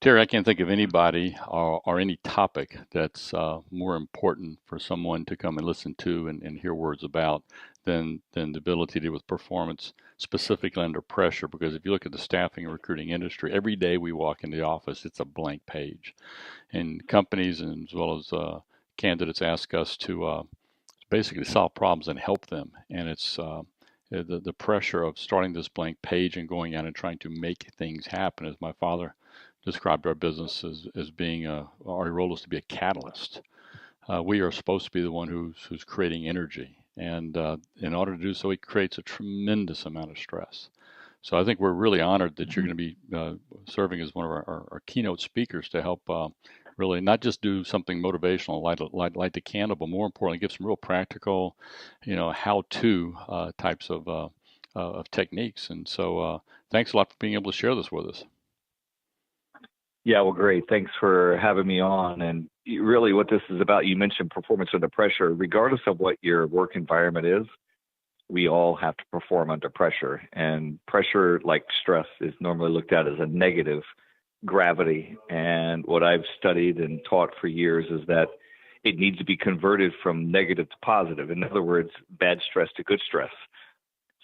Terry, I can't think of anybody or any topic that's more important for someone to come and listen to and hear words about than the ability to deal with performance, specifically under pressure. Because if you look at the staffing and recruiting industry, every day we walk in the office, it's a blank page. And companies and as well as candidates ask us to basically solve problems and help them. And it's the pressure of starting this blank page and going out and trying to make things happen. As my father described our business as being our role is to be a catalyst. We are supposed to be the one who's creating energy. And in order to do so, it creates a tremendous amount of stress. So I think we're really honored that you're Mhm. going to be serving as one of our keynote speakers to help really not just do something motivational, light the candle, but more importantly, give some real practical, how-to types of techniques. And so thanks a lot for being able to share this with us. Yeah, well, great. Thanks for having me on. And really, what this is about, you mentioned performance under pressure. Regardless of what your work environment is, we all have to perform under pressure. And pressure, like stress, is normally looked at as a negative gravity. And what I've studied and taught for years is that it needs to be converted from negative to positive. In other words, bad stress to good stress.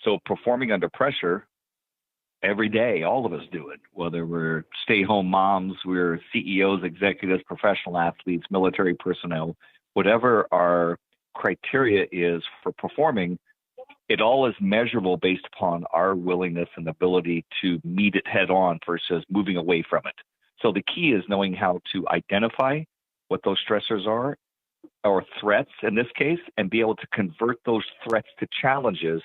So performing under pressure every day, all of us do it, whether we're stay-home moms, we're CEOs, executives, professional athletes, military personnel, whatever our criteria is for performing, it all is measurable based upon our willingness and ability to meet it head on versus moving away from it. So the key is knowing how to identify what those stressors are, or threats in this case, and be able to convert those threats to challenges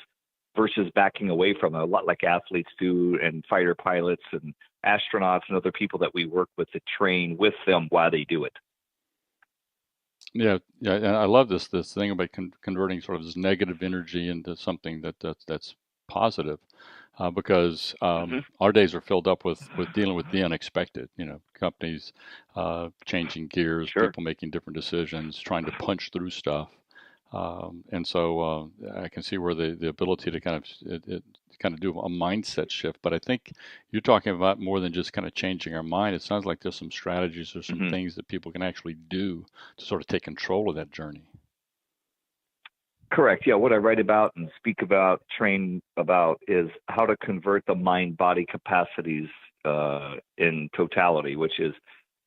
versus backing away from it, a lot like athletes do and fighter pilots and astronauts and other people that we work with to train with them while they do it. Yeah, yeah, and I love this thing about converting sort of this negative energy into something that's positive, because Hmm. our days are filled up with dealing with the unexpected. Companies changing gears, Sure. people making different decisions, trying to punch through stuff. And so I can see where the ability to kind of do a mindset shift. But I think you're talking about more than just kind of changing our mind. It sounds like there's some strategies or some Hmm. things that people can actually do to sort of take control of that journey. Correct. Yeah. What I write about and speak about, train about, is how to convert the mind body capacities in totality, which is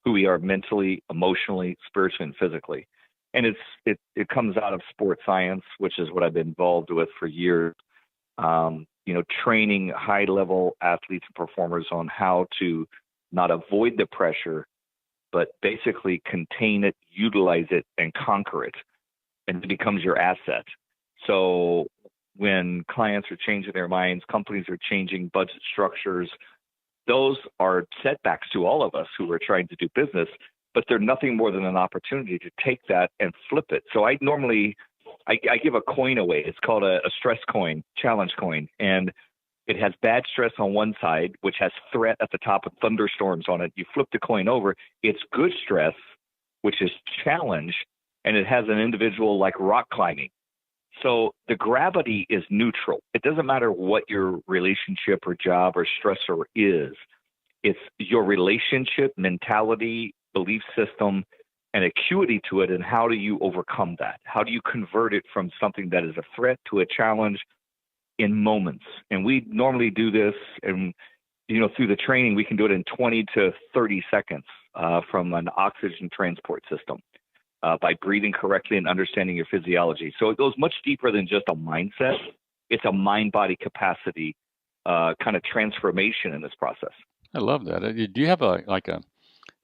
who we are mentally, emotionally, spiritually, and physically. And it comes out of sports science, which is what I've been involved with for years. Training high level athletes and performers on how to not avoid the pressure, but basically contain it, utilize it, and conquer it, and it becomes your asset. So when clients are changing their minds, companies are changing budget structures, those are setbacks to all of us who are trying to do business, but they're nothing more than an opportunity to take that and flip it. So I give a coin away. It's called a stress coin, challenge coin. And it has bad stress on one side, which has threat at the top of thunderstorms on it. You flip the coin over, it's good stress, which is challenge, and it has an individual like rock climbing. So the gravity is neutral. It doesn't matter what your relationship or job or stressor is. It's your relationship, mentality, belief system, and acuity to it. And how do you overcome that? How do you convert it from something that is a threat to a challenge in moments? And we normally do this, and through the training, we can do it in 20 to 30 seconds from an oxygen transport system by breathing correctly and understanding your physiology. So it goes much deeper than just a mindset. It's a mind-body capacity kind of transformation in this process. I love that. Do you have a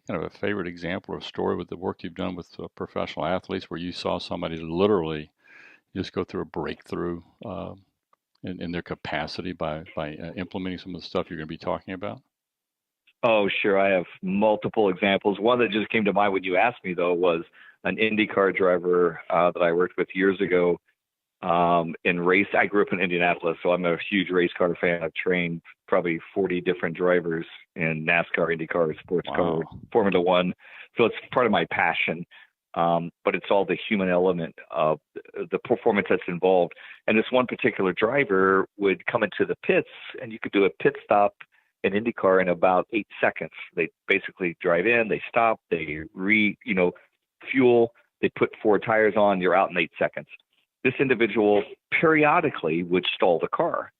kind of a favorite example or story with the work you've done with professional athletes where you saw somebody literally just go through a breakthrough in their capacity by implementing some of the stuff you're going to be talking about? Oh, sure. I have multiple examples. One that just came to mind when you asked me, though, was an IndyCar driver that I worked with years ago in race. I grew up in Indianapolis, so I'm a huge race car fan. I've trained probably 40 different drivers in NASCAR, IndyCar, sports car, Wow. Formula One. So it's part of my passion. But it's all the human element of the performance that's involved. And this one particular driver would come into the pits, and you could do a pit stop an IndyCar in about 8 seconds. They basically drive in, they stop, they fuel, they put 4 tires on, you're out in 8 seconds. This individual periodically would stall the car,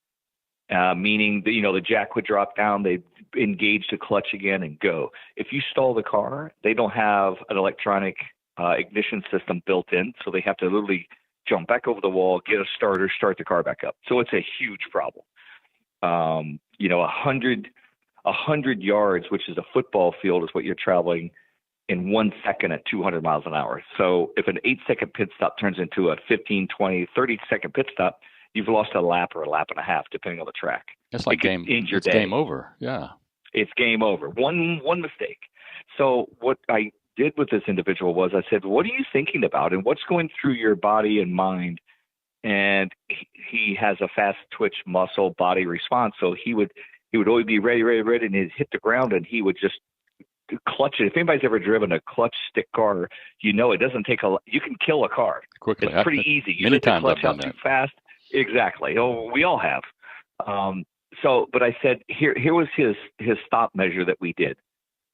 meaning the jack would drop down, they engage the clutch again and go. If you stall the car, they don't have an electronic ignition system built in, so they have to literally jump back over the wall, get a starter, start the car back up. So it's a huge problem. 100 yards, which is a football field, is what you're traveling in 1 second at 200 miles an hour. So if an 8-second pit stop turns into a 15, 20, 30-second pit stop, you've lost a lap or a lap and a half, depending on the track. It's like game over. Yeah. It's game over. One mistake. So what I did with this individual was I said, what are you thinking about and what's going through your body and mind? And he has a fast twitch muscle body response. So he would always be ready, and he'd hit the ground and he would just clutch it. If anybody's ever driven a clutch stick car, it doesn't take you can kill a car quickly. It's pretty easy. You many let the times clutch I've done out that. too fast. Exactly. Oh, we all have. But I said, here was his stop measure that we did.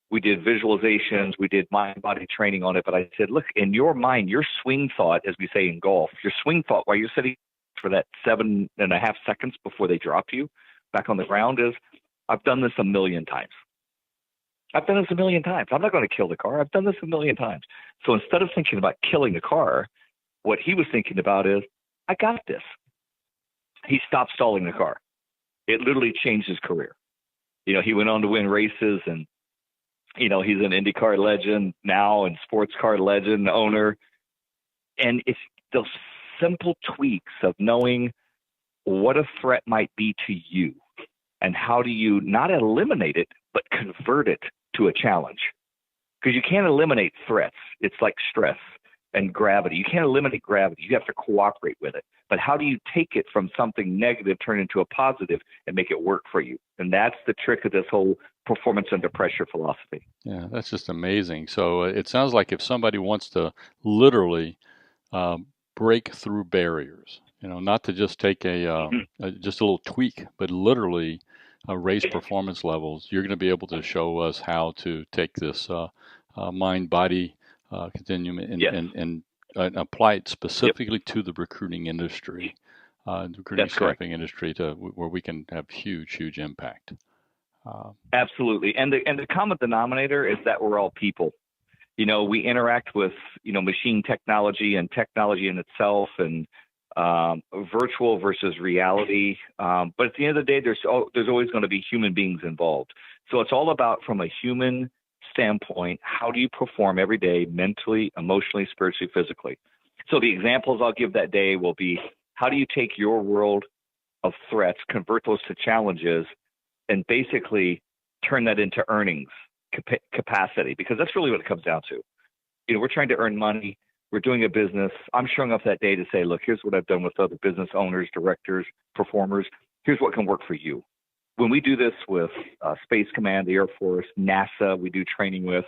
We did visualizations, we did mind-body training on it. But I said, look, in your mind, your swing thought, as we say in golf, your swing thought while you're sitting for that 7.5 seconds before they drop you back on the ground is, I've done this a million times. I'm not going to kill the car. I've done this a million times. So instead of thinking about killing the car, what he was thinking about is, I got this. He stopped stalling the car. It literally changed his career. He went on to win races, and he's an IndyCar legend now and sports car legend owner. And it's those simple tweaks of knowing what a threat might be to you and how do you not eliminate it, but convert it to a challenge. Because you can't eliminate threats. It's like stress and gravity. You can't eliminate gravity. You have to cooperate with it. But how do you take it from something negative, turn it into a positive, and make it work for you? And that's the trick of this whole performance under pressure philosophy. Yeah, that's just amazing. So it sounds like if somebody wants to literally break through barriers, not to just take just a little tweak, but literally raise performance levels, you're going to be able to show us how to take this mind-body continuum and apply it specifically to the recruiting industry, staffing industry, where we can have huge impact. Absolutely. And the common denominator is that we're all people. We interact with, machine technology and technology in itself and virtual versus reality. But at the end of the day, there's always going to be human beings involved. So it's all about, from a human standpoint, how do you perform every day mentally, emotionally, spiritually, physically? So the examples I'll give that day will be, how do you take your world of threats, convert those to challenges, and basically turn that into earnings capacity? Because that's really what it comes down to. We're trying to earn money. We're doing a business. I'm showing up that day to say, look, here's what I've done with other business owners, directors, performers. Here's what can work for you. When we do this with Space Command, the Air Force, NASA, we do training with,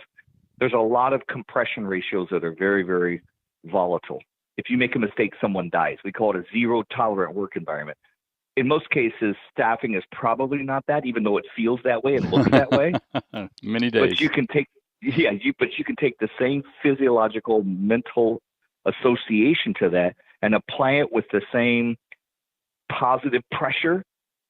there's a lot of compression ratios that are very, very volatile. If you make a mistake, someone dies. We call it a zero-tolerant work environment. In most cases, staffing is probably not that, even though it feels that way and looks that way. Many days. But you can take the same physiological, mental association to that and apply it with the same positive pressure,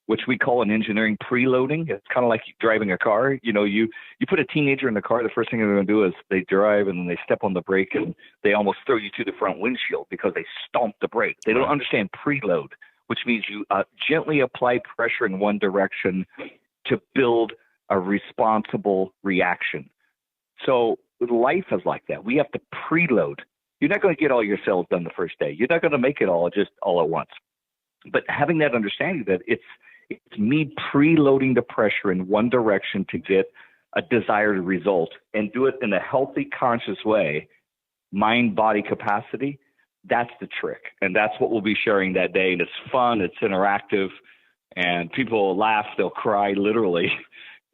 which we call in engineering preloading. It's kind of like driving a car. You put a teenager in the car, the first thing they're going to do is they drive and then they step on the brake and they almost throw you to the front windshield because they stomp the brake. They don't understand preload, which means you gently apply pressure in one direction to build a responsible reaction. So life is like that. We have to preload. You're not going to get all your sales done the first day. You're not going to make it all at once. But having that understanding that it's me preloading the pressure in one direction to get a desired result and do it in a healthy, conscious way, mind, body capacity, that's the trick. And that's what we'll be sharing that day. And it's fun, it's interactive, and people will laugh, they'll cry literally.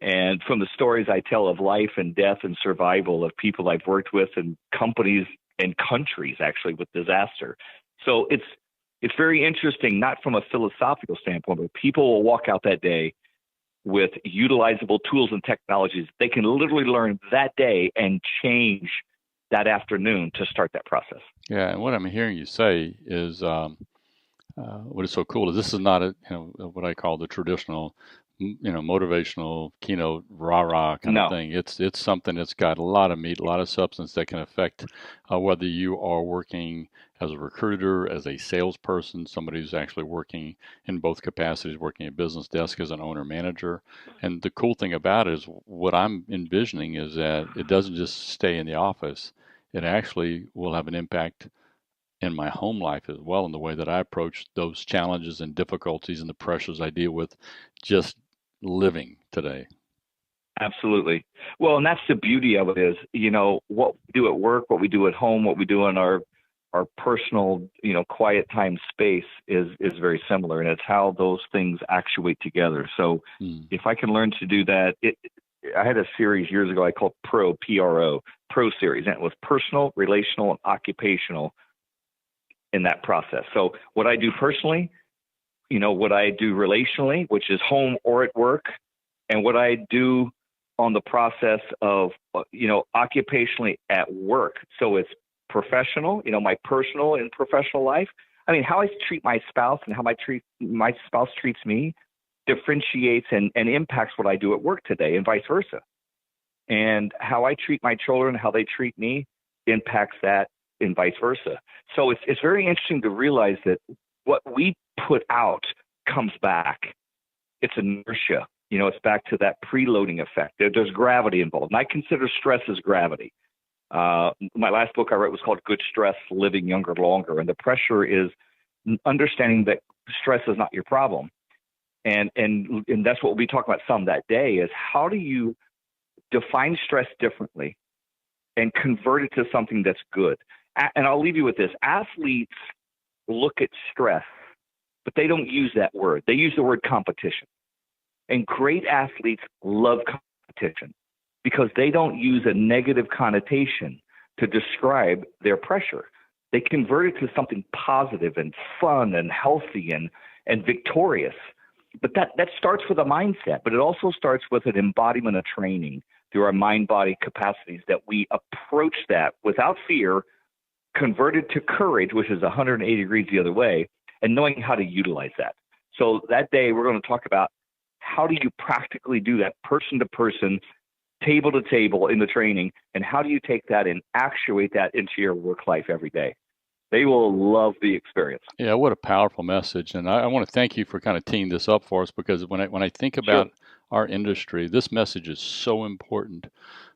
And from the stories I tell of life and death and survival of people I've worked with and companies and countries actually with disaster. So it's very interesting, not from a philosophical standpoint, but people will walk out that day with utilizable tools and technologies they can literally learn that day and change that afternoon to start that process. Yeah, and what I'm hearing you say is what is so cool is this is not what I call the traditional motivational keynote rah-rah kind of No. thing. It's something that's got a lot of meat, a lot of substance that can affect whether you are working as a recruiter, as a salesperson, somebody who's actually working in both capacities, working at business desk as an owner manager. And the cool thing about it is what I'm envisioning is that it doesn't just stay in the office. It actually will have an impact in my home life as well, in the way that I approach those challenges and difficulties and the pressures I deal with just living today. Absolutely. Well, and that's the beauty of it is, what we do at work, what we do at home, what we do in our personal, quiet time space is very similar, and it's how those things actuate together. So if I can learn to do that, I had a series years ago I called Pro series, and it was personal, relational, and occupational in that process. So what I do personally, what I do relationally, which is home or at work, and what I do on the process of, occupationally at work. So it's professional, my personal and professional life. I mean, how I treat my spouse and how my spouse treats me differentiates and impacts what I do at work today and vice versa. And how I treat my children, how they treat me impacts that and vice versa. So it's very interesting to realize that what we put out comes back. It's inertia. It's back to that preloading effect. There's gravity involved. And I consider stress as gravity. My last book I wrote was called Good Stress, Living Younger Longer. And the pressure is understanding that stress is not your problem. And that's what we'll be talking about some that day is how do you define stress differently and convert it to something that's good. And I'll leave you with this. Athletes look at stress, but they don't use that word. They use the word competition. And great athletes love competition because they don't use a negative connotation to describe their pressure. They convert it to something positive and fun and healthy and victorious. But that starts with a mindset, but it also starts with an embodiment of training through our mind-body capacities that we approach that without fear, converted to courage, which is 180 degrees the other way, and knowing how to utilize that. So that day, we're going to talk about how do you practically do that person to person, table to table in the training, and how do you take that and actuate that into your work life every day? They will love the experience. Yeah, what a powerful message. And I want to thank you for kind of teeing this up for us, because when I think about our industry, this message is so important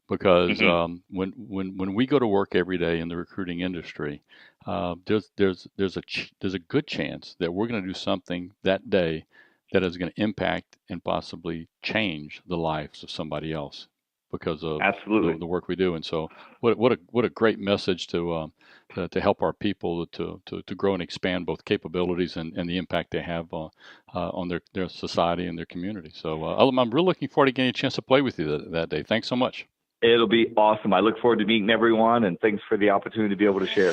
because when we go to work every day in the recruiting industry, there's a good chance that we're going to do something that day that is going to impact and possibly change the lives of somebody else because of the work we do. And so, what a great message to help our people to grow and expand both capabilities and the impact they have on their society and their community. So I'm really looking forward to getting a chance to play with you that day. Thanks so much. It'll be awesome. I look forward to meeting everyone, and thanks for the opportunity to be able to share.